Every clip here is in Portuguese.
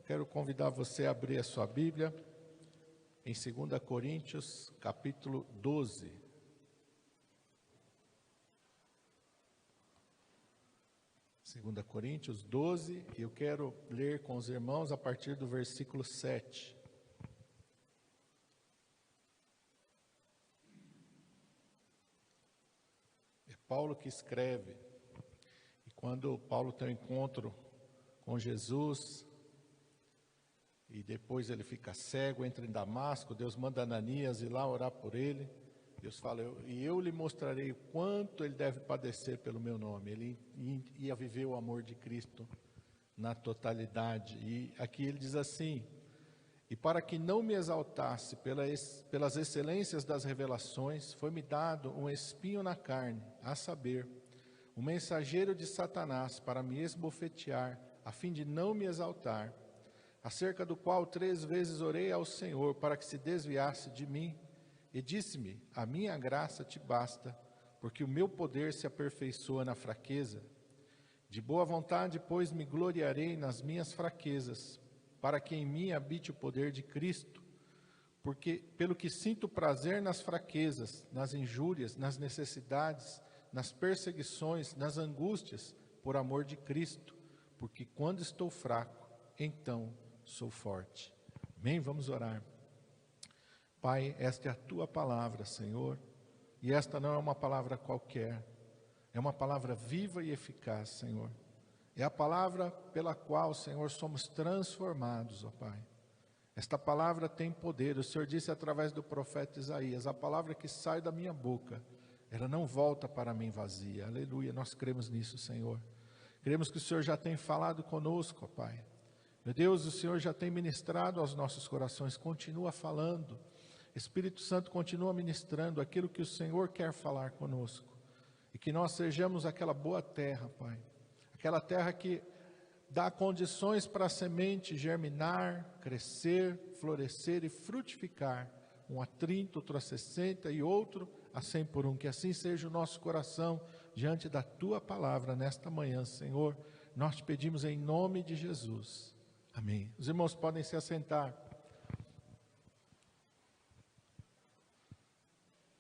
Quero convidar você a abrir a sua Bíblia em 2 Coríntios, capítulo 12. Segunda Coríntios 12, e eu quero ler com os irmãos a partir do versículo 7. É Paulo que escreve, e quando Paulo tem um encontro com Jesus, e depois ele fica cego, entra em Damasco, Deus manda Ananias ir lá orar por ele. Deus fala, e eu lhe mostrarei o quanto ele deve padecer pelo meu nome. Ele ia viver o amor de Cristo na totalidade. E aqui ele diz assim, e para que não me exaltasse pelas excelências das revelações, foi-me dado um espinho na carne, a saber, um mensageiro de Satanás para me esbofetear, a fim de não me exaltar, acerca do qual 3 vezes orei ao Senhor para que se desviasse de mim, e disse-me, a minha graça te basta, porque o meu poder se aperfeiçoa na fraqueza. De boa vontade, pois, me gloriarei nas minhas fraquezas, para que em mim habite o poder de Cristo, porque pelo que sinto prazer nas fraquezas, nas injúrias, nas necessidades, nas perseguições, nas angústias, por amor de Cristo, porque quando estou fraco, então sou forte. Amém? Vamos orar. Pai, esta é a Tua palavra, Senhor, e esta não é uma palavra qualquer, é uma palavra viva e eficaz, Senhor. É a palavra pela qual, Senhor, somos transformados, ó Pai. Esta palavra tem poder, o Senhor disse através do profeta Isaías, a palavra que sai da minha boca, ela não volta para mim vazia, aleluia, nós cremos nisso, Senhor. Cremos que o Senhor já tem falado conosco, ó Pai. Meu Deus, o Senhor já tem ministrado aos nossos corações, continua falando. Espírito Santo continua ministrando aquilo que o Senhor quer falar conosco. E que nós sejamos aquela boa terra, Pai. Aquela terra que dá condições para a semente germinar, crescer, florescer e frutificar. Um a 30, outro a 60 e outro a 100 por 1. Que assim seja o nosso coração diante da Tua palavra nesta manhã, Senhor. Nós te pedimos em nome de Jesus. Amém. Os irmãos podem se assentar.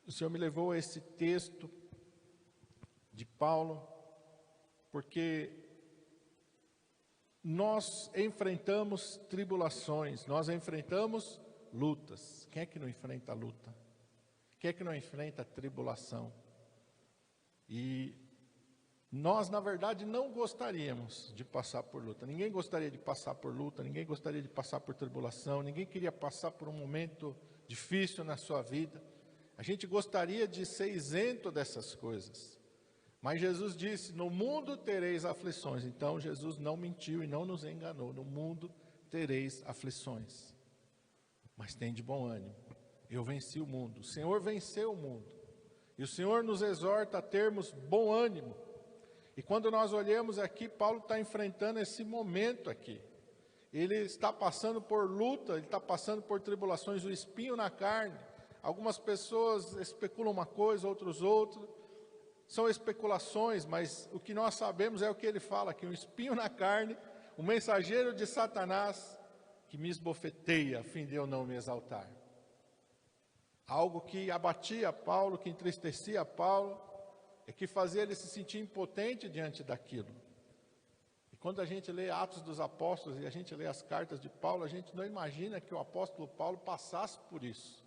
O Senhor me levou a esse texto de Paulo, porque nós enfrentamos tribulações, nós enfrentamos lutas. Quem é que não enfrenta luta? Quem é que não enfrenta tribulação? E nós, na verdade, não gostaríamos de passar por luta. Ninguém gostaria de passar por luta, ninguém gostaria de passar por tribulação, ninguém queria passar por um momento difícil na sua vida. A gente gostaria de ser isento dessas coisas. Mas Jesus disse, no mundo tereis aflições. Então, Jesus não mentiu e não nos enganou. No mundo tereis aflições. Mas tem de bom ânimo. Eu venci o mundo. O Senhor venceu o mundo. E o Senhor nos exorta a termos bom ânimo. E quando nós olhamos aqui, Paulo está enfrentando esse momento aqui. Ele está passando por luta, ele está passando por tribulações, o espinho na carne. Algumas pessoas especulam uma coisa, outros outra. São especulações, mas o que nós sabemos é o que ele fala, que um espinho na carne, um mensageiro de Satanás, que me esbofeteia, a fim de eu não me exaltar. Algo que abatia Paulo, que entristecia Paulo, é que fazia ele se sentir impotente diante daquilo. E quando a gente lê Atos dos Apóstolos e a gente lê as cartas de Paulo, a gente não imagina que o apóstolo Paulo passasse por isso.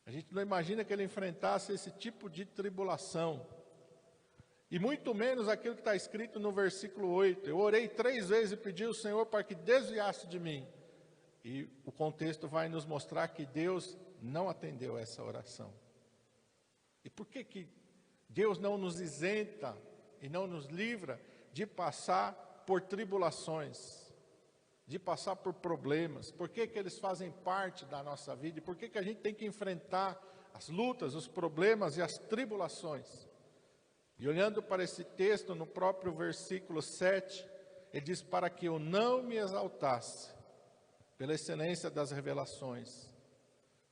A gente não imagina que ele enfrentasse esse tipo de tribulação. E muito menos aquilo que está escrito no versículo 8. Eu orei 3 vezes e pedi ao Senhor para que desviasse de mim. E o contexto vai nos mostrar que Deus não atendeu essa oração. E por que Deus não nos isenta e não nos livra de passar por tribulações, de passar por problemas? Por que eles fazem parte da nossa vida? E por que a gente tem que enfrentar as lutas, os problemas e as tribulações? E olhando para esse texto, no próprio versículo 7, ele diz, para que eu não me exaltasse pela excelência das revelações.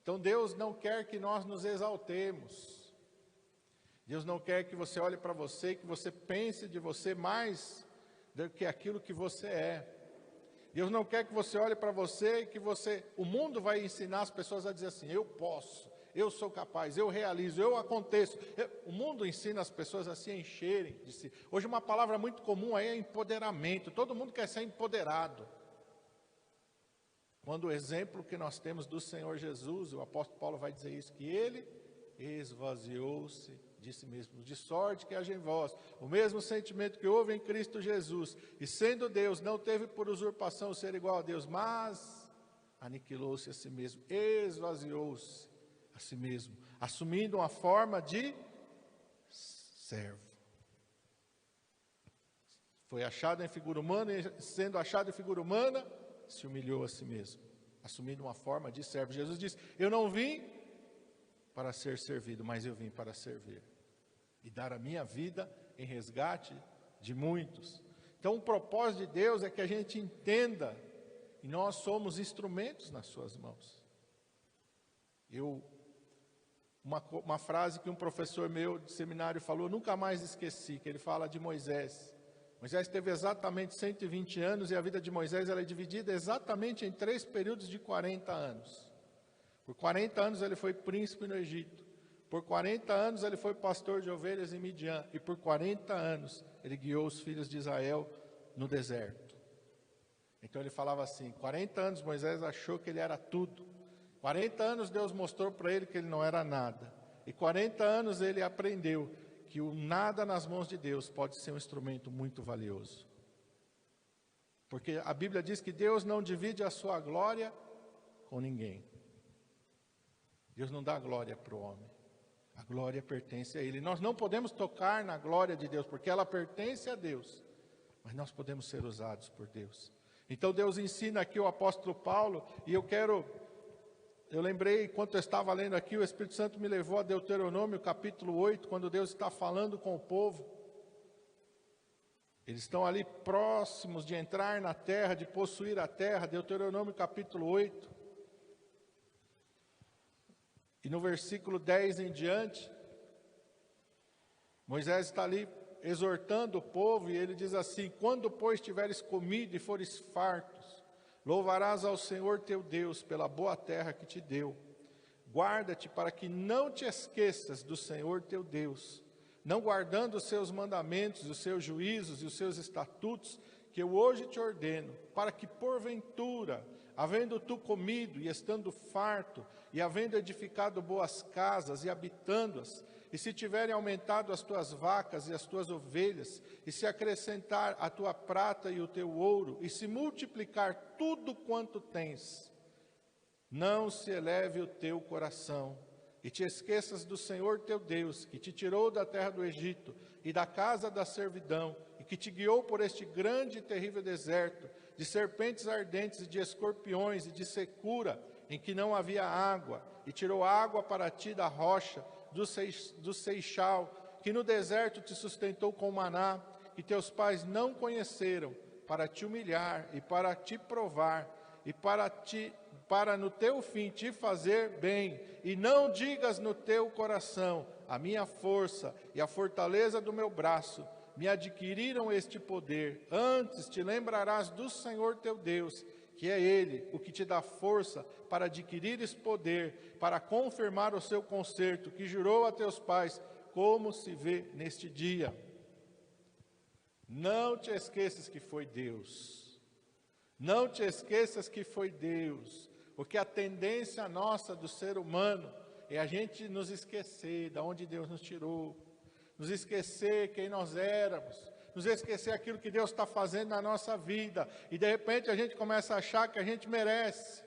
Então Deus não quer que nós nos exaltemos. Deus não quer que você olhe para você, que você pense de você mais do que aquilo que você é. Deus não quer que você olhe para você e que o mundo vai ensinar as pessoas a dizer assim, eu posso, eu sou capaz, eu realizo, eu aconteço. O mundo ensina as pessoas a se encherem de si. Hoje uma palavra muito comum aí é empoderamento, todo mundo quer ser empoderado. Quando o exemplo que nós temos do Senhor Jesus, o apóstolo Paulo vai dizer isso, que ele esvaziou-se de si mesmo, de sorte que haja em vós o mesmo sentimento que houve em Cristo Jesus, e sendo Deus, não teve por usurpação ser igual a Deus, mas aniquilou-se a si mesmo, esvaziou-se a si mesmo, assumindo uma forma de servo. Foi achado em figura humana, e sendo achado em figura humana, se humilhou a si mesmo, assumindo uma forma de servo. Jesus disse, eu não vim para ser servido, mas eu vim para servir e dar a minha vida em resgate de muitos. Então o propósito de Deus é que a gente entenda que nós somos instrumentos nas suas mãos. Uma frase que um professor meu de seminário falou, nunca mais esqueci, que ele fala de Moisés. Moisés teve exatamente 120 anos e a vida de Moisés ela é dividida exatamente em 3 períodos de 40 anos. Por 40 anos ele foi príncipe no Egito. Por 40 anos ele foi pastor de ovelhas em Midian. E por 40 anos ele guiou os filhos de Israel no deserto. Então ele falava assim, 40 anos Moisés achou que ele era tudo. 40 anos Deus mostrou para ele que ele não era nada. E 40 anos ele aprendeu que o nada nas mãos de Deus pode ser um instrumento muito valioso. Porque a Bíblia diz que Deus não divide a sua glória com ninguém. Deus não dá glória para o homem. A glória pertence a Ele. Nós não podemos tocar na glória de Deus, porque ela pertence a Deus. Mas nós podemos ser usados por Deus. Então Deus ensina aqui o apóstolo Paulo, e eu lembrei, enquanto eu estava lendo aqui, o Espírito Santo me levou a Deuteronômio capítulo 8, quando Deus está falando com o povo. Eles estão ali próximos de entrar na terra, de possuir a terra, Deuteronômio capítulo 8. E no versículo 10 em diante, Moisés está ali exortando o povo, e ele diz assim, quando, pois, tiveres comido e fores fartos, louvarás ao Senhor teu Deus pela boa terra que te deu. Guarda-te para que não te esqueças do Senhor teu Deus, não guardando os seus mandamentos, os seus juízos e os seus estatutos, que eu hoje te ordeno, para que porventura, havendo tu comido e estando farto, e havendo edificado boas casas e habitando-as, e se tiverem aumentado as tuas vacas e as tuas ovelhas, e se acrescentar a tua prata e o teu ouro, e se multiplicar tudo quanto tens, não se eleve o teu coração, e te esqueças do Senhor teu Deus, que te tirou da terra do Egito, e da casa da servidão, e que te guiou por este grande e terrível deserto, de serpentes ardentes e de escorpiões e de secura, em que não havia água, e tirou água para ti da rocha, do Seixal, que no deserto te sustentou com maná, que teus pais não conheceram, para te humilhar e para te provar, e para no teu fim te fazer bem, e não digas no teu coração, a minha força e a fortaleza do meu braço me adquiriram este poder. Antes te lembrarás do Senhor teu Deus, que é Ele o que te dá força para adquirires poder, para confirmar o seu concerto, que jurou a teus pais, como se vê neste dia. Não te esqueças que foi Deus. Não te esqueças que foi Deus. Porque a tendência nossa do ser humano é a gente nos esquecer de onde Deus nos tirou, nos esquecer quem nós éramos, nos esquecer aquilo que Deus está fazendo na nossa vida, e de repente a gente começa a achar que a gente merece.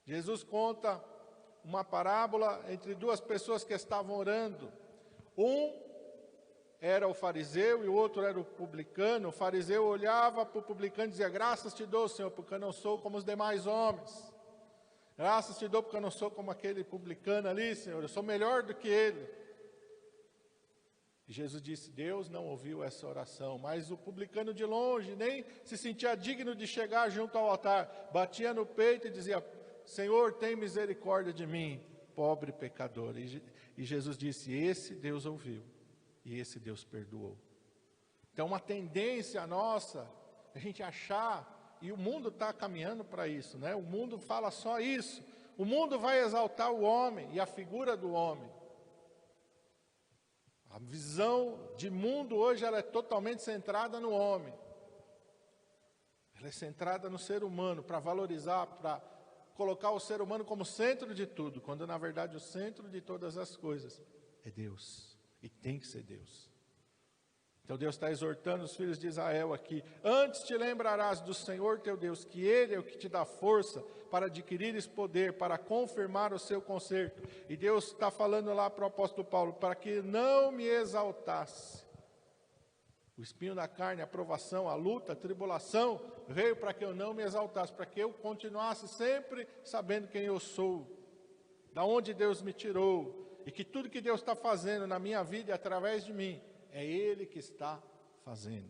Jesus conta uma parábola entre 2 pessoas que estavam orando. Um era o fariseu e o outro era o publicano. O fariseu olhava para o publicano e dizia, graças te dou, Senhor, porque eu não sou como os demais homens. Graças te dou porque eu não sou como aquele publicano ali, Senhor, eu sou melhor do que ele. E Jesus disse, Deus não ouviu essa oração, mas o publicano de longe nem se sentia digno de chegar junto ao altar, batia no peito e dizia, Senhor, tem misericórdia de mim, pobre pecador. E Jesus disse, esse Deus ouviu, e esse Deus perdoou. Então uma tendência nossa, a gente achar e o mundo está caminhando para isso, né? O mundo fala só isso. O mundo vai exaltar o homem e a figura do homem. A visão de mundo hoje ela é totalmente centrada no homem. Ela é centrada no ser humano, para valorizar, para colocar o ser humano como centro de tudo, quando na verdade o centro de todas as coisas é Deus, e tem que ser Deus. Então Deus está exortando os filhos de Israel aqui: antes te lembrarás do Senhor teu Deus, que Ele é o que te dá força para adquirires poder, para confirmar o seu conserto. E Deus está falando lá para o apóstolo Paulo, para que não me exaltasse. O espinho da carne, a provação, a luta, a tribulação, veio para que eu não me exaltasse, para que eu continuasse sempre sabendo quem eu sou, da onde Deus me tirou, e que tudo que Deus está fazendo na minha vida e através de mim, é Ele que está fazendo.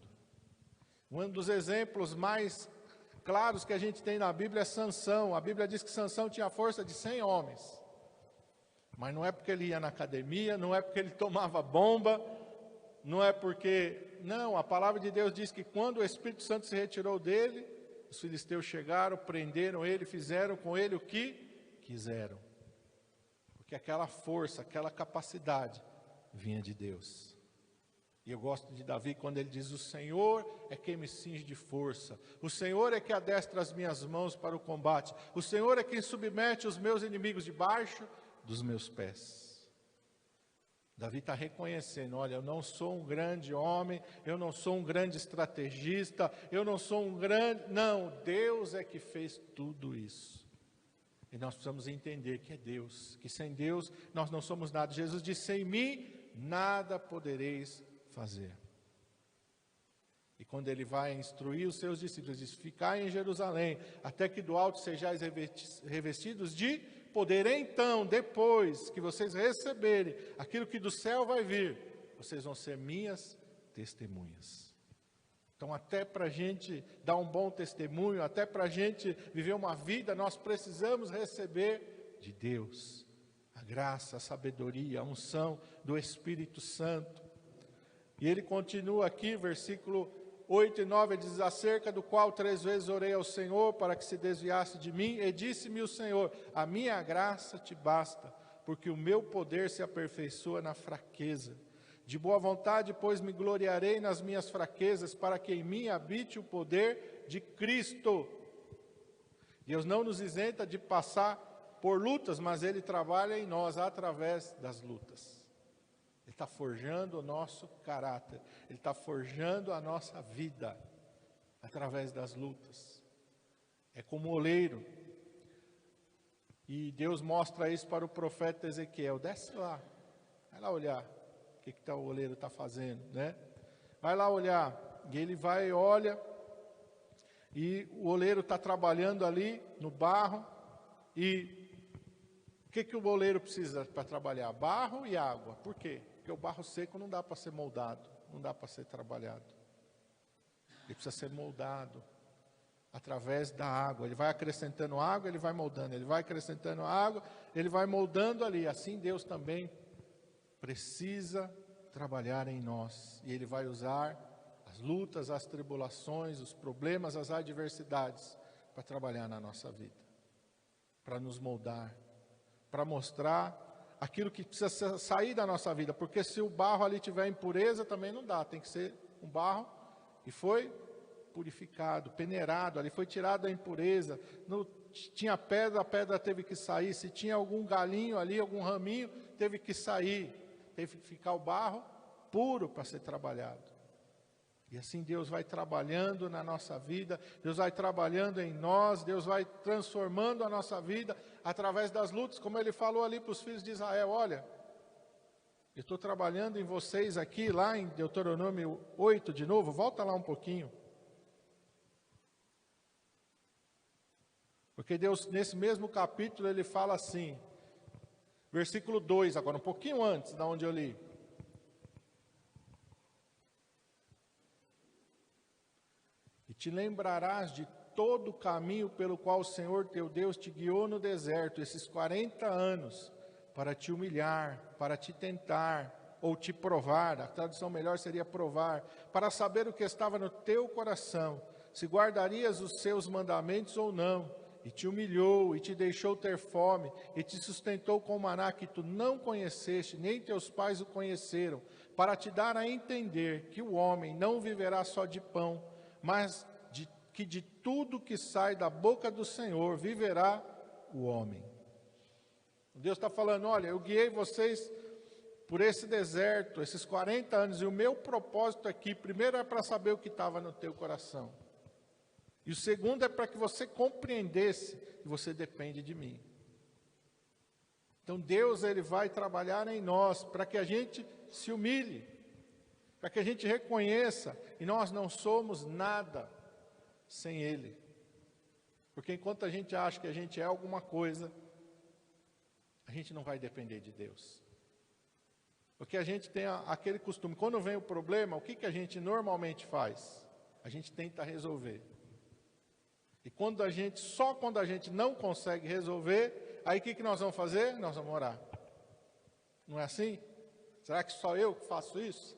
Um dos exemplos mais claros que a gente tem na Bíblia é Sansão. A Bíblia diz que Sansão tinha força de 100 homens. Mas não é porque ele ia na academia, não é porque ele tomava bomba, não é porque... Não, a palavra de Deus diz que quando o Espírito Santo se retirou dele, os filisteus chegaram, prenderam ele, fizeram com ele o que quiseram. Porque aquela força, aquela capacidade vinha de Deus. E eu gosto de Davi quando ele diz: o Senhor é quem me cinge de força. O Senhor é que adestra as minhas mãos para o combate. O Senhor é quem submete os meus inimigos debaixo dos meus pés. Davi está reconhecendo: olha, eu não sou um grande homem, eu não sou um grande estrategista, eu não sou um grande... Não, Deus é que fez tudo isso. E nós precisamos entender que é Deus, que sem Deus nós não somos nada. Jesus disse: sem mim nada podereis fazer. E quando ele vai instruir os seus discípulos, diz: ficai em Jerusalém, até que do alto sejais revestidos de poder. Então, depois que vocês receberem aquilo que do céu vai vir, vocês vão ser minhas testemunhas. Então, até para a gente dar um bom testemunho, até para a gente viver uma vida, nós precisamos receber de Deus a graça, a sabedoria, a unção do Espírito Santo. E ele continua aqui, versículo 8 e 9, ele diz: acerca do qual 3 vezes orei ao Senhor para que se desviasse de mim, e disse-me o Senhor: a minha graça te basta, porque o meu poder se aperfeiçoa na fraqueza. De boa vontade, pois, me gloriarei nas minhas fraquezas, para que em mim habite o poder de Cristo. Deus não nos isenta de passar por lutas, mas Ele trabalha em nós através das lutas. Ele está forjando o nosso caráter, Ele está forjando a nossa vida através das lutas. É como oleiro. E Deus mostra isso para o profeta Ezequiel: desce lá, vai lá olhar o que o oleiro está fazendo, né? Vai lá olhar. E ele vai e olha, e o oleiro está trabalhando ali no barro. E o que o oleiro precisa para trabalhar? Barro e água. Por quê? Porque o barro seco não dá para ser moldado, não dá para ser trabalhado. Ele precisa ser moldado através da água. Ele vai acrescentando água, ele vai moldando. Ele vai acrescentando água, ele vai moldando ali. Assim Deus também precisa trabalhar em nós. E Ele vai usar as lutas, as tribulações, os problemas, as adversidades para trabalhar na nossa vida, para nos moldar, para mostrar aquilo que precisa sair da nossa vida, porque se o barro ali tiver impureza, também não dá, tem que ser um barro que foi purificado, peneirado, ali foi tirado a impureza. Tinha pedra, a pedra teve que sair. Se tinha algum galinho ali, algum raminho, teve que sair, teve que ficar o barro puro para ser trabalhado. E assim Deus vai trabalhando na nossa vida, Deus vai trabalhando em nós, Deus vai transformando a nossa vida através das lutas, como Ele falou ali para os filhos de Israel: olha, eu estou trabalhando em vocês aqui, lá em Deuteronômio 8 de novo, volta lá um pouquinho. Porque Deus, nesse mesmo capítulo, Ele fala assim, versículo 2, agora um pouquinho antes da onde eu li. E te lembrarás de todo o caminho pelo qual o Senhor teu Deus te guiou no deserto, esses 40 anos, para te humilhar, para te tentar, ou te provar, a tradução melhor seria provar, para saber o que estava no teu coração, se guardarias os seus mandamentos ou não, e te humilhou, e te deixou ter fome, e te sustentou com maná que tu não conheceste, nem teus pais o conheceram, para te dar a entender que o homem não viverá só de pão, mas que de tudo que sai da boca do Senhor viverá o homem. Deus está falando, olha, eu guiei vocês por esse deserto, esses 40 anos, e o meu propósito aqui, primeiro é para saber o que estava no teu coração. E o segundo é para que você compreendesse que você depende de mim. Então Deus, Ele vai trabalhar em nós para que a gente se humilhe, para que a gente reconheça que nós não somos nada sem Ele. Porque enquanto a gente acha que a gente é alguma coisa, a gente não vai depender de Deus. Porque a gente tem aquele costume, quando vem o problema, o que a gente normalmente faz? A gente tenta resolver. E só quando a gente não consegue resolver, aí o que nós vamos fazer? Nós vamos orar. Não é assim? Será que só eu que faço isso?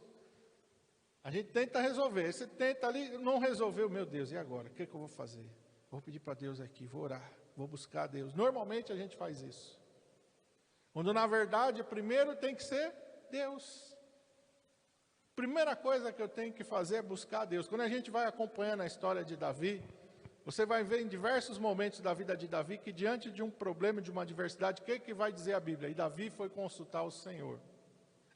A gente tenta resolver, você tenta ali, não resolveu, meu Deus, e agora? O que eu vou fazer? Vou pedir para Deus aqui, vou orar, vou buscar a Deus. Normalmente a gente faz isso. Quando na verdade, primeiro tem que ser Deus. Primeira coisa que eu tenho que fazer é buscar a Deus. Quando a gente vai acompanhando a história de Davi, você vai ver em diversos momentos da vida de Davi que diante de um problema, de uma adversidade, o que vai dizer a Bíblia? E Davi foi consultar o Senhor.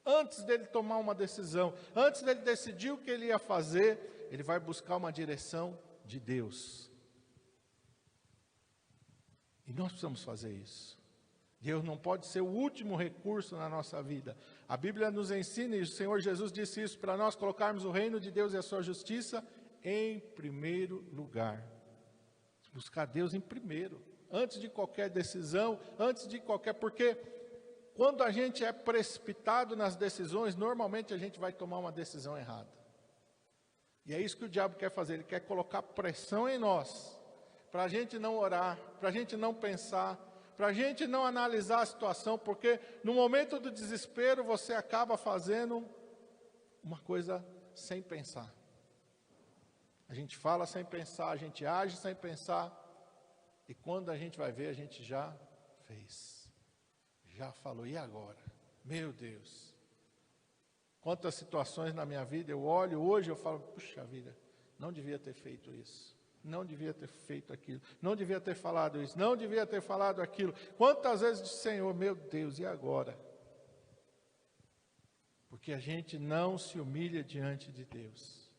Antes dele tomar uma decisão, antes dele decidir o que ele ia fazer, ele vai buscar uma direção de Deus. E nós precisamos fazer isso. Deus não pode ser o último recurso na nossa vida. A Bíblia nos ensina, e o Senhor Jesus disse isso, para nós colocarmos o reino de Deus e a sua justiça em primeiro lugar. Buscar Deus em primeiro, antes de qualquer decisão, porque quando a gente é precipitado nas decisões, normalmente a gente vai tomar uma decisão errada. E é isso que o diabo quer fazer, ele quer colocar pressão em nós, para a gente não orar, para a gente não pensar, para a gente não analisar a situação, porque no momento do desespero você acaba fazendo uma coisa sem pensar. A gente fala sem pensar, a gente age sem pensar, e quando a gente vai ver, a gente já fez, já falou, e agora? Meu Deus! Quantas situações na minha vida eu olho hoje, eu falo, puxa vida, não devia ter feito isso. Não devia ter feito aquilo, não devia ter falado isso, não devia ter falado aquilo. Quantas vezes disse, Senhor, meu Deus, e agora? Porque a gente não se humilha diante de Deus.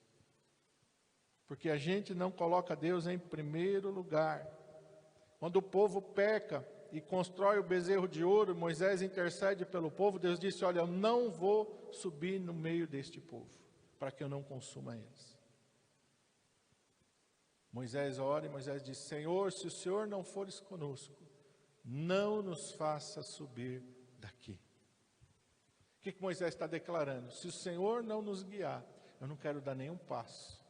Porque a gente não coloca Deus em primeiro lugar. Quando o povo peca e constrói o bezerro de ouro, Moisés intercede pelo povo, Deus disse, olha, eu não vou subir no meio deste povo, para que eu não consuma eles. Moisés ora e Moisés diz, Senhor, se o Senhor não fores conosco, não nos faça subir daqui. O que Moisés está declarando? Se o Senhor não nos guiar, eu não quero dar nenhum passo.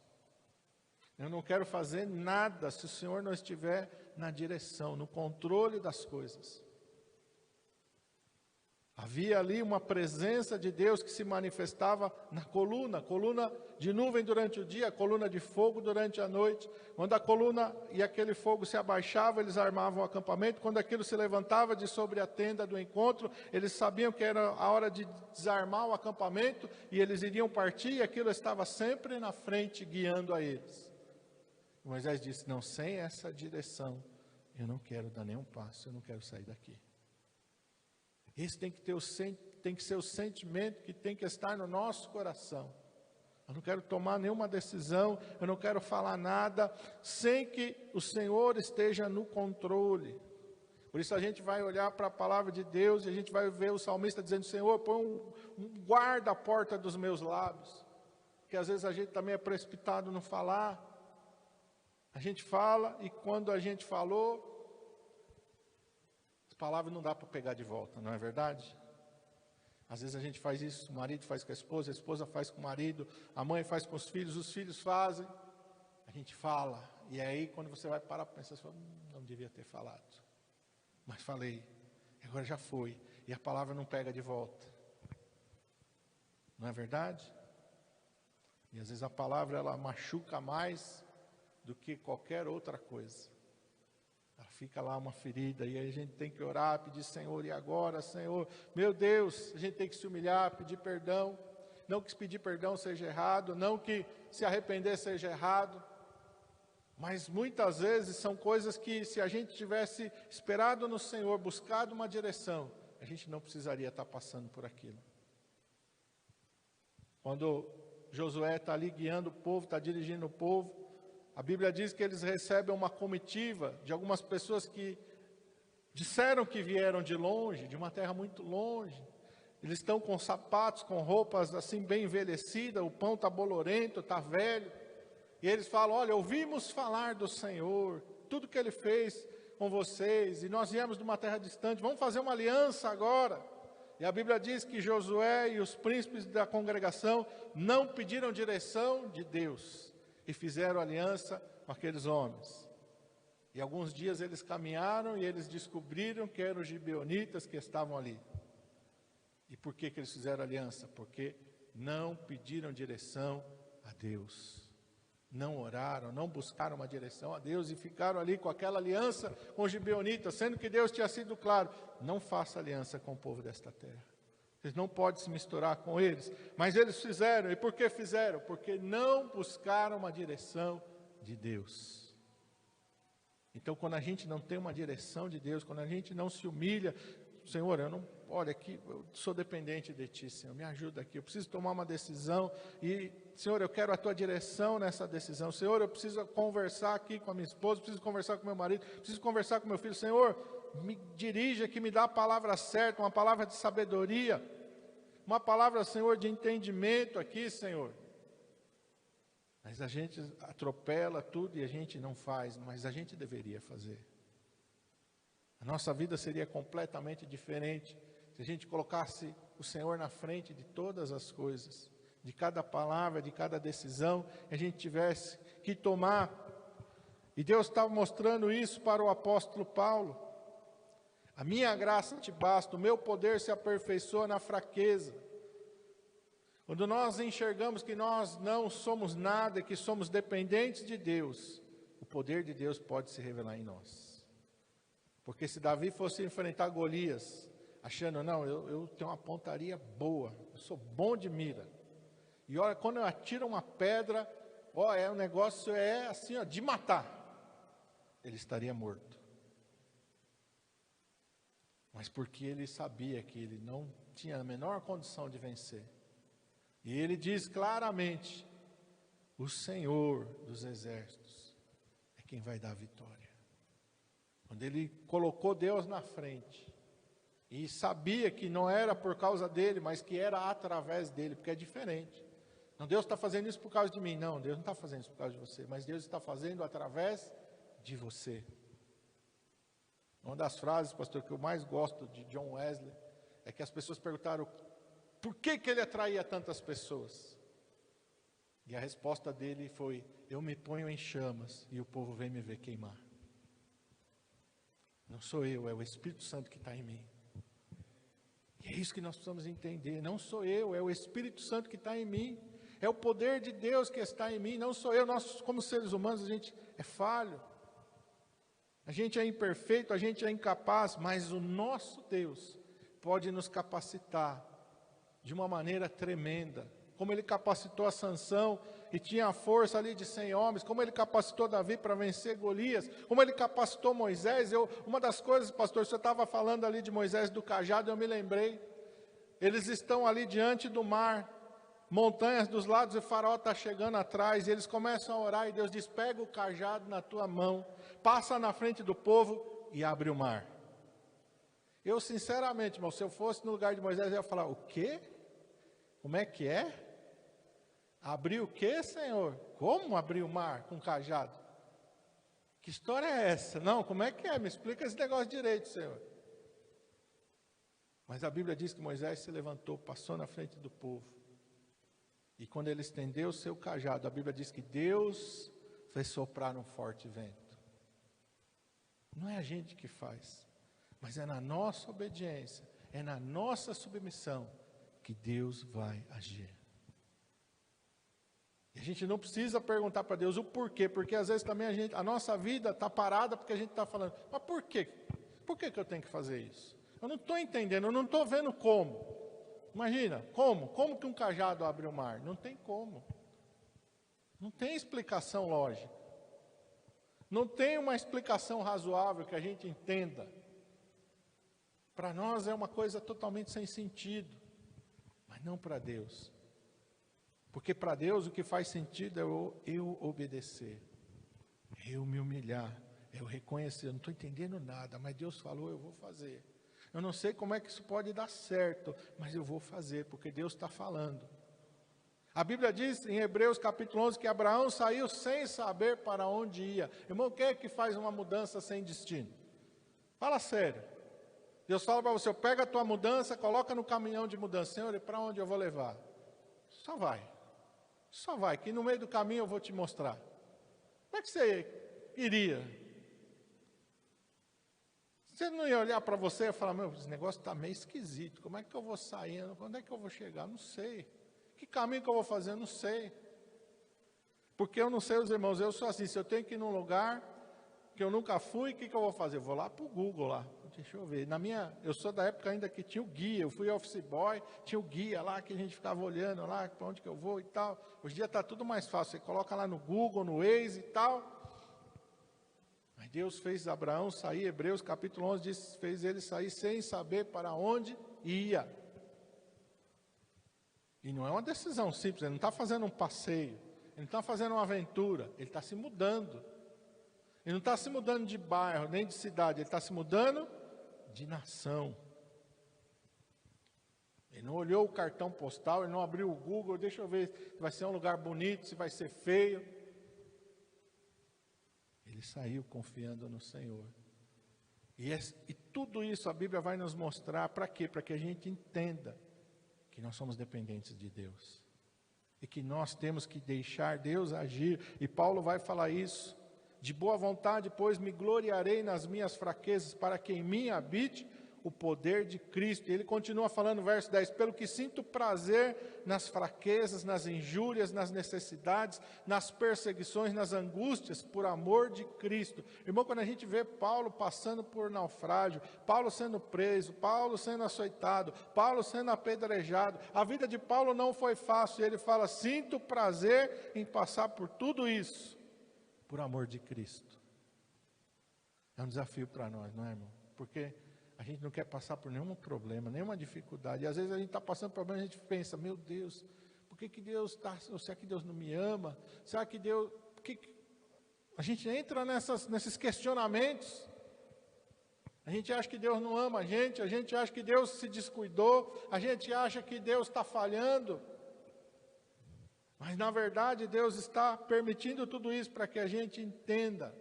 Eu não quero fazer nada se o Senhor não estiver na direção, no controle das coisas. Havia ali uma presença de Deus que se manifestava na coluna de nuvem durante o dia, coluna de fogo durante a noite. Quando a coluna e aquele fogo se abaixavam, eles armavam o acampamento. Quando aquilo se levantava de sobre a tenda do encontro, eles sabiam que era a hora de desarmar o acampamento e eles iriam partir, e aquilo estava sempre na frente, guiando a eles. Moisés disse, não, sem essa direção, eu não quero dar nenhum passo, eu não quero sair daqui. Esse tem que ser o sentimento que tem que estar no nosso coração. Eu não quero tomar nenhuma decisão, eu não quero falar nada, sem que o Senhor esteja no controle. Por isso a gente vai olhar para a palavra de Deus e a gente vai ver o salmista dizendo, Senhor, põe um guarda à porta dos meus lábios. Porque às vezes a gente também é precipitado no falar. A gente fala e quando a gente falou, as palavras não dá para pegar de volta, não é verdade? Às vezes a gente faz isso, o marido faz com a esposa faz com o marido, a mãe faz com os filhos fazem. A gente fala, e aí quando você vai parar para pensar, você fala, não devia ter falado. Mas falei, agora já foi, e a palavra não pega de volta. Não é verdade? E às vezes a palavra ela machuca mais do que qualquer outra coisa. Ela fica lá uma ferida, e aí a gente tem que orar, pedir, Senhor, e agora, Senhor? Meu Deus, a gente tem que se humilhar, pedir perdão. Não que pedir perdão seja errado, não que se arrepender seja errado, mas muitas vezes são coisas que, se a gente tivesse esperado no Senhor, buscado uma direção, a gente não precisaria estar passando por aquilo. Quando Josué está ali guiando o povo, está dirigindo o povo, a Bíblia diz que eles recebem uma comitiva de algumas pessoas que disseram que vieram de longe, de uma terra muito longe. Eles estão com sapatos, com roupas assim bem envelhecidas, o pão está bolorento, está velho. E eles falam, olha, ouvimos falar do Senhor, tudo que Ele fez com vocês, e nós viemos de uma terra distante, vamos fazer uma aliança agora. E a Bíblia diz que Josué e os príncipes da congregação não pediram direção de Deus, e fizeram aliança com aqueles homens. E alguns dias eles caminharam e eles descobriram que eram os gibeonitas que estavam ali. E por que eles fizeram aliança? Porque não pediram direção a Deus. Não oraram, não buscaram uma direção a Deus e ficaram ali com aquela aliança com os gibeonitas, sendo que Deus tinha sido claro, não faça aliança com o povo desta terra. Vocês não podem se misturar com eles. Mas eles fizeram. E por que fizeram? Porque não buscaram uma direção de Deus. Então, quando a gente não tem uma direção de Deus, quando a gente não se humilha, Senhor, olha aqui, eu sou dependente de Ti, Senhor, me ajuda aqui, eu preciso tomar uma decisão, e, Senhor, eu quero a Tua direção nessa decisão, Senhor, eu preciso conversar aqui com a minha esposa, preciso conversar com meu marido, preciso conversar com meu filho, Senhor, me dirija aqui, me dá a palavra certa, uma palavra de sabedoria, uma palavra, Senhor, de entendimento aqui, Senhor. Mas a gente atropela tudo e a gente não faz, mas a gente deveria fazer. A nossa vida seria completamente diferente se a gente colocasse o Senhor na frente de todas as coisas, de cada palavra, de cada decisão que a gente tivesse que tomar. E Deus estava mostrando isso para o apóstolo Paulo. A minha graça te basta, o meu poder se aperfeiçoa na fraqueza. Quando nós enxergamos que nós não somos nada, que somos dependentes de Deus, o poder de Deus pode se revelar em nós. Porque se Davi fosse enfrentar Golias, achando, não, eu tenho uma pontaria boa, eu sou bom de mira. E olha, quando eu atiro uma pedra, o negócio é assim, de matar. Ele estaria morto. Mas porque ele sabia que ele não tinha a menor condição de vencer. E ele diz claramente, o Senhor dos exércitos é quem vai dar a vitória. Quando ele colocou Deus na frente, e sabia que não era por causa dele, mas que era através dele, porque é diferente. Não, Deus está fazendo isso por causa de mim. Não, Deus não está fazendo isso por causa de você, mas Deus está fazendo através de você. Uma das frases, pastor, que eu mais gosto de John Wesley, é que as pessoas perguntaram, por que ele atraía tantas pessoas? E a resposta dele foi, eu me ponho em chamas e o povo vem me ver queimar. Não sou eu, é o Espírito Santo que está em mim. E é isso que nós precisamos entender. Não sou eu, é o Espírito Santo que está em mim. É o poder de Deus que está em mim. Não sou eu. Nós, como seres humanos, a gente é falho. A gente é imperfeito, a gente é incapaz. Mas o nosso Deus pode nos capacitar de uma maneira tremenda. Como Ele capacitou a Sansão e tinha a força ali de 100 homens, como Ele capacitou Davi para vencer Golias, como Ele capacitou Moisés. Uma das coisas, pastor, você estava falando ali de Moisés do cajado, eu me lembrei. Eles estão ali diante do mar, montanhas dos lados e o faraó está chegando atrás, e eles começam a orar e Deus diz, pega o cajado na tua mão, passa na frente do povo e abre o mar. Eu sinceramente, irmão, se eu fosse no lugar de Moisés, eu ia falar, o quê? Como é que é? Abrir o quê, Senhor? Como abrir o mar com cajado? Que história é essa? Não, como é que é? Me explica esse negócio direito, Senhor. Mas a Bíblia diz que Moisés se levantou, passou na frente do povo. E quando ele estendeu o seu cajado, a Bíblia diz que Deus fez soprar um forte vento. Não é a gente que faz, mas é na nossa obediência, é na nossa submissão que Deus vai agir. E a gente não precisa perguntar para Deus o porquê, porque às vezes também a nossa vida está parada porque a gente está falando, mas por quê? Por que eu tenho que fazer isso? Eu não estou entendendo, eu não estou vendo como. Imagina, como? Como que um cajado abre o mar? Não tem como. Não tem explicação lógica. Não tem uma explicação razoável que a gente entenda. Para nós é uma coisa totalmente sem sentido, mas não para Deus. Porque para Deus o que faz sentido é eu obedecer, eu me humilhar, eu reconhecer, eu não estou entendendo nada, mas Deus falou, eu vou fazer. Eu não sei como é que isso pode dar certo, mas eu vou fazer, porque Deus está falando. A Bíblia diz em Hebreus capítulo 11 que Abraão saiu sem saber para onde ia. Irmão, quem é que faz uma mudança sem destino? Fala sério. Deus fala para você, pega a tua mudança, coloca no caminhão de mudança. Senhor, e para onde eu vou levar? Só vai. Só vai, que no meio do caminho eu vou te mostrar. Como é que você iria? Você não ia olhar para você e falar, meu, esse negócio está meio esquisito. Como é que eu vou sair? Onde é que eu vou chegar? Não sei. Que caminho que eu vou fazer? Não sei. Porque eu não sei, os irmãos, eu sou assim, se eu tenho que ir num lugar que eu nunca fui, o que eu vou fazer? Eu vou lá para o Google lá. Deixa eu ver. Eu sou da época ainda que tinha o guia, eu fui office boy, tinha o guia lá que a gente ficava olhando lá para onde que eu vou e tal. Hoje em dia está tudo mais fácil, você coloca lá no Google, no Waze e tal. Mas Deus fez Abraão sair, Hebreus capítulo 11 diz, fez ele sair sem saber para onde ia. E não é uma decisão simples, ele não está fazendo um passeio, ele não está fazendo uma aventura, ele está se mudando. Ele não está se mudando de bairro, nem de cidade, ele está se mudando de nação. Ele não olhou o cartão postal, ele não abriu o Google, deixa eu ver se vai ser um lugar bonito, se vai ser feio. Ele saiu confiando no Senhor. E tudo isso a Bíblia vai nos mostrar, para quê? Para que a gente entenda que nós somos dependentes de Deus. E que nós temos que deixar Deus agir. E Paulo vai falar isso. De boa vontade, pois, me gloriarei nas minhas fraquezas, para que em mim habite o poder de Cristo. E ele continua falando no verso 10, pelo que sinto prazer nas fraquezas, nas injúrias, nas necessidades, nas perseguições, nas angústias, por amor de Cristo. Irmão, quando a gente vê Paulo passando por naufrágio, Paulo sendo preso, Paulo sendo açoitado, Paulo sendo apedrejado, a vida de Paulo não foi fácil, e ele fala, sinto prazer em passar por tudo isso, por amor de Cristo. É um desafio para nós, não é, irmão? Porque a gente não quer passar por nenhum problema, nenhuma dificuldade. E às vezes a gente está passando por problema e a gente pensa, meu Deus, por que Deus está, será que Deus não me ama? Será que Deus... A gente entra nesses questionamentos. A gente acha que Deus não ama a gente acha que Deus se descuidou, a gente acha que Deus está falhando. Mas na verdade Deus está permitindo tudo isso para que a gente entenda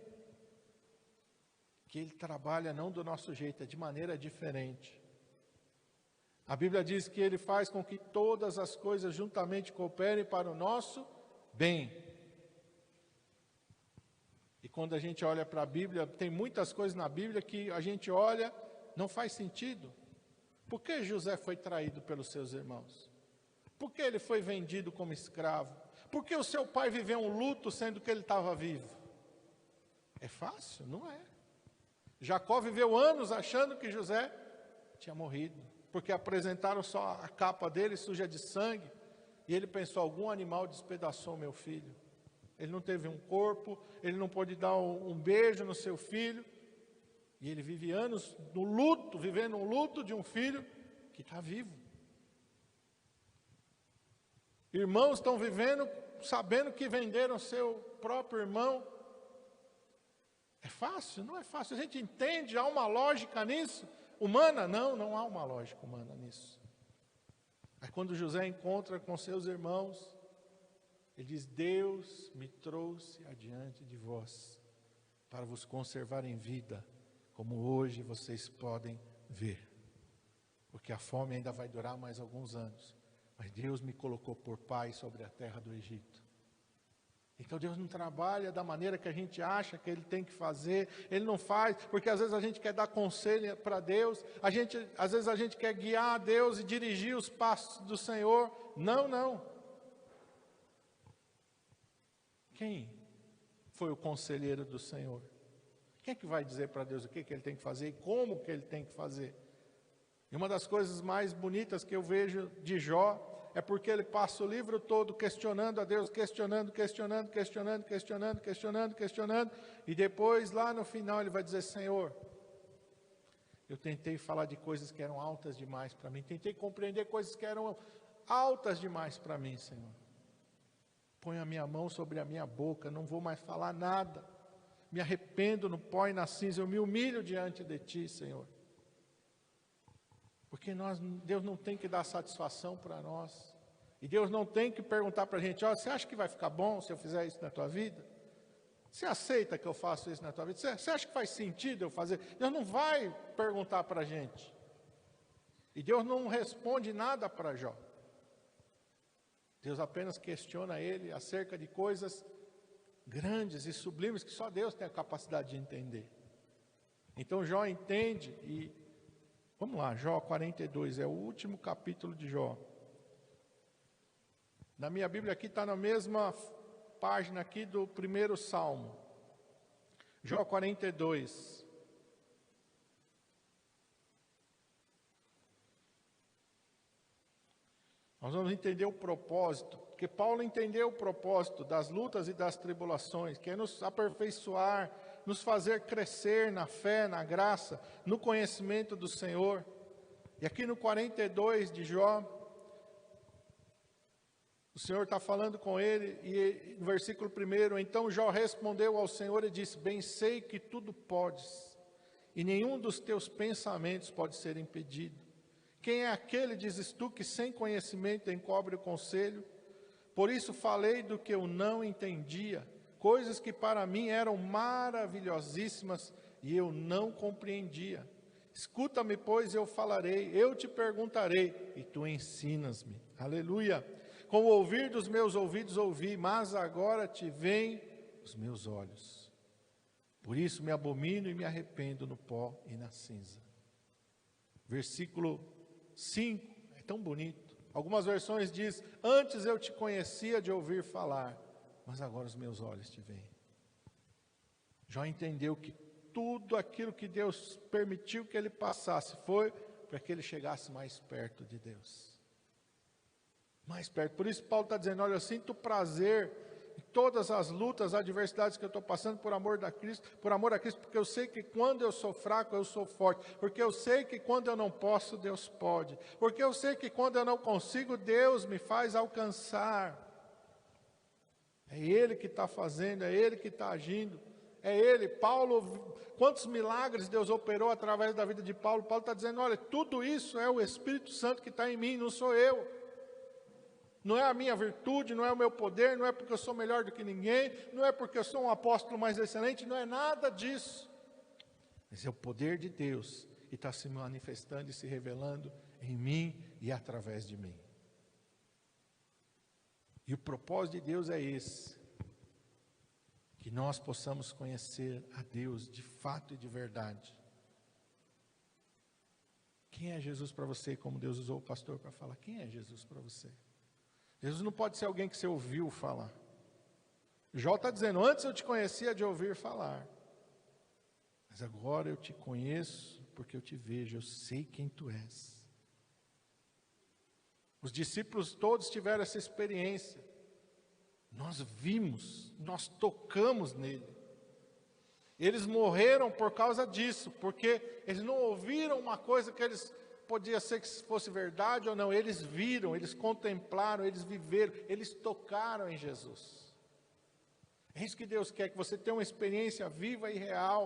que Ele trabalha não do nosso jeito, é de maneira diferente. A Bíblia diz que Ele faz com que todas as coisas juntamente cooperem para o nosso bem. E quando a gente olha para a Bíblia, tem muitas coisas na Bíblia que a gente olha, não faz sentido. Por que José foi traído pelos seus irmãos? Por que ele foi vendido como escravo? Por que o seu pai viveu um luto sendo que ele estava vivo? É fácil? Não é. Jacó viveu anos achando que José tinha morrido, porque apresentaram só a capa dele suja de sangue, e ele pensou, algum animal despedaçou meu filho. Ele não teve um corpo, ele não pôde dar um beijo no seu filho, e ele vive anos no luto, vivendo um luto de um filho que está vivo. Irmãos estão vivendo sabendo que venderam seu próprio irmão. É fácil? Não é fácil. A gente entende, há uma lógica nisso. Humana? Não, não há uma lógica humana nisso. Aí quando José encontra com seus irmãos, ele diz, Deus me trouxe adiante de vós, para vos conservar em vida, como hoje vocês podem ver. Porque a fome ainda vai durar mais alguns anos. Mas Deus me colocou por pai sobre a terra do Egito. Então Deus não trabalha da maneira que a gente acha que Ele tem que fazer. Ele não faz, porque às vezes a gente quer dar conselho para Deus. Às vezes a gente quer guiar a Deus e dirigir os passos do Senhor. Não, não. Quem foi o conselheiro do Senhor? Quem é que vai dizer para Deus o que ele tem que fazer e como que ele tem que fazer? E uma das coisas mais bonitas que eu vejo de Jó é porque ele passa o livro todo questionando a Deus, questionando, e depois lá no final ele vai dizer: Senhor, eu tentei falar de coisas que eram altas demais para mim, tentei compreender coisas que eram altas demais para mim, Senhor. Põe a minha mão sobre a minha boca, não vou mais falar nada, me arrependo no pó e na cinza, eu me humilho diante de Ti, Senhor. Porque Deus não tem que dar satisfação para nós. E Deus não tem que perguntar para a gente: ó, você acha que vai ficar bom se eu fizer isso na tua vida? Você aceita que eu faça isso na tua vida? Você acha que faz sentido eu fazer? Deus não vai perguntar para a gente. E Deus não responde nada para Jó. Deus apenas questiona ele acerca de coisas grandes e sublimes que só Deus tem a capacidade de entender. Então Jó entende e... Vamos lá, Jó 42, é o último capítulo de Jó. Na minha Bíblia aqui está na mesma página aqui do primeiro Salmo. Jó 42. Nós vamos entender o propósito, porque Paulo entendeu o propósito das lutas e das tribulações, que é nos aperfeiçoar, nos fazer crescer na fé, na graça, no conhecimento do Senhor. E aqui no 42 de Jó, o Senhor está falando com ele, e no versículo 1, então Jó respondeu ao Senhor e disse: bem sei que tudo podes, e nenhum dos teus pensamentos pode ser impedido. Quem é aquele, dizes tu, que sem conhecimento encobre o conselho? Por isso falei do que eu não entendia, coisas que para mim eram maravilhosíssimas e eu não compreendia. Escuta-me, pois eu falarei, eu te perguntarei e tu ensinas-me. Aleluia! Com o ouvir dos meus ouvidos ouvi, mas agora te veem os meus olhos. Por isso me abomino e me arrependo no pó e na cinza. Versículo 5, é tão bonito. Algumas versões diz: antes eu te conhecia de ouvir falar, mas agora os meus olhos te veem. Jó entendeu que tudo aquilo que Deus permitiu que ele passasse foi para que ele chegasse mais perto de Deus. Mais perto. Por isso Paulo está dizendo: olha, eu sinto prazer em todas as lutas, adversidades que eu estou passando por amor a Cristo, porque eu sei que quando eu sou fraco, eu sou forte, porque eu sei que quando eu não posso, Deus pode, porque eu sei que quando eu não consigo, Deus me faz alcançar. É Ele que está fazendo, é Ele que está agindo, é Ele. Paulo, quantos milagres Deus operou através da vida de Paulo. Paulo está dizendo: olha, tudo isso é o Espírito Santo que está em mim, não sou eu. Não é a minha virtude, não é o meu poder, não é porque eu sou melhor do que ninguém, não é porque eu sou um apóstolo mais excelente, não é nada disso. Mas é o poder de Deus que está se manifestando e se revelando em mim e através de mim. E o propósito de Deus é esse: que nós possamos conhecer a Deus de fato e de verdade. Quem é Jesus para você? Como Deus usou o pastor para falar, quem é Jesus para você? Jesus não pode ser alguém que você ouviu falar. Jó está dizendo: antes eu te conhecia de ouvir falar, mas agora eu te conheço porque eu te vejo, eu sei quem tu és. Os discípulos todos tiveram essa experiência. Nós vimos, nós tocamos nele. Eles morreram por causa disso, porque eles não ouviram uma coisa que eles... podia ser que fosse verdade ou não, eles viram, eles contemplaram, eles viveram, eles tocaram em Jesus. É isso que Deus quer, que você tenha uma experiência viva e real,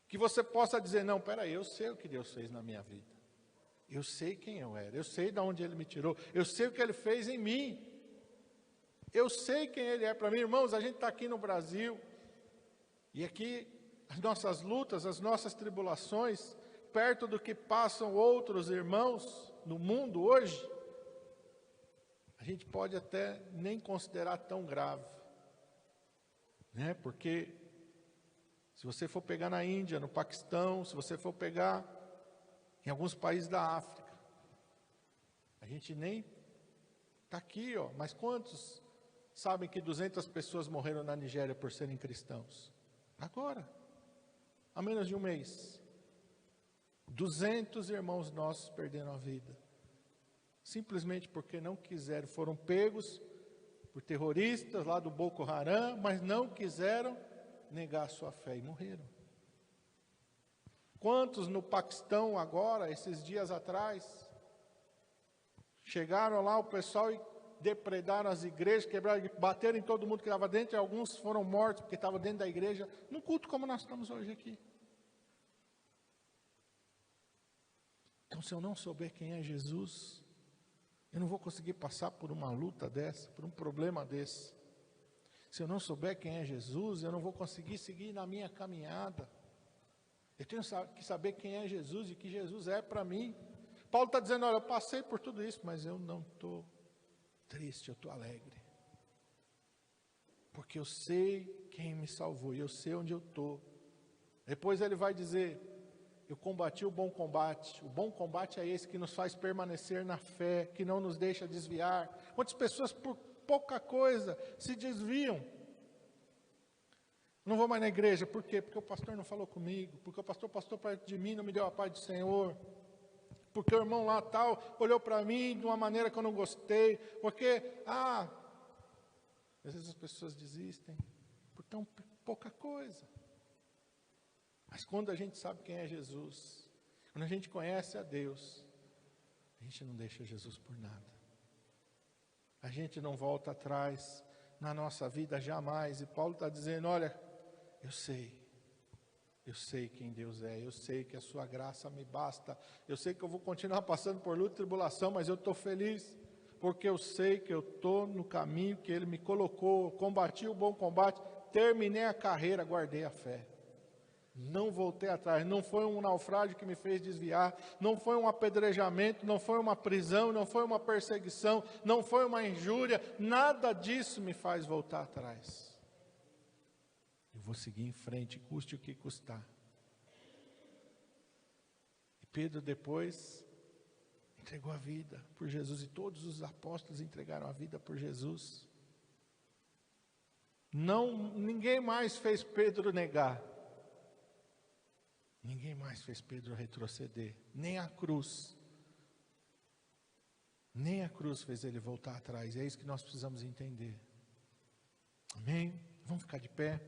que você possa dizer: não, peraí, eu sei o que Deus fez na minha vida, eu sei quem eu era, eu sei de onde Ele me tirou, eu sei o que Ele fez em mim, eu sei quem Ele é para mim. Irmãos, a gente está aqui no Brasil, e aqui as nossas lutas, as nossas tribulações, perto do que passam outros irmãos no mundo hoje, a gente pode até nem considerar tão grave, né? Porque se você for pegar na Índia, no Paquistão, se você for pegar em alguns países da África, a gente nem está aqui, ó, mas quantos sabem que 200 pessoas morreram na Nigéria por serem cristãos? Agora, há menos de um mês. 200 irmãos nossos perderam a vida. Simplesmente porque não quiseram, foram pegos por terroristas lá do Boko Haram, mas não quiseram negar a sua fé e morreram. Quantos no Paquistão agora, esses dias atrás, chegaram lá o pessoal e depredaram as igrejas, quebraram, bateram em todo mundo que estava dentro, e alguns foram mortos porque estavam dentro da igreja, num culto como nós estamos hoje aqui. Então, se eu não souber quem é Jesus, eu não vou conseguir passar por uma luta dessa, por um problema desse. Se eu não souber quem é Jesus, eu não vou conseguir seguir na minha caminhada. Eu tenho que saber quem é Jesus e que Jesus é para mim. Paulo está dizendo, olha, eu passei por tudo isso, mas eu não estou triste, eu estou alegre. Porque eu sei quem me salvou e eu sei onde eu estou. Depois ele vai dizer, eu combati o bom combate. O bom combate é esse que nos faz permanecer na fé, que não nos deixa desviar. Quantas pessoas por pouca coisa se desviam? Não vou mais na igreja, por quê? Porque o pastor não falou comigo, porque o pastor passou perto de mim, não me deu a paz do Senhor, porque o irmão lá tal olhou para mim de uma maneira que eu não gostei, porque, às vezes as pessoas desistem por tão pouca coisa. Mas quando a gente sabe quem é Jesus, quando a gente conhece a Deus, a gente não deixa Jesus por nada. A gente não volta atrás na nossa vida jamais. E Paulo está dizendo, olha, eu sei quem Deus é, eu sei que a sua graça me basta, eu sei que eu vou continuar passando por luta e tribulação, mas eu estou feliz, porque eu sei que eu estou no caminho que Ele me colocou, combati o bom combate, terminei a carreira, guardei a fé. Não voltei atrás, não foi um naufrágio que me fez desviar, não foi um apedrejamento, não foi uma prisão, não foi uma perseguição, não foi uma injúria, nada disso me faz voltar atrás. Eu vou seguir em frente, custe o que custar. E Pedro depois entregou a vida por Jesus, e todos os apóstolos entregaram a vida por Jesus. Ninguém mais fez Pedro negar. Ninguém mais fez Pedro retroceder, nem a cruz. Nem a cruz fez ele voltar atrás, é isso que nós precisamos entender. Amém? Vamos ficar de pé.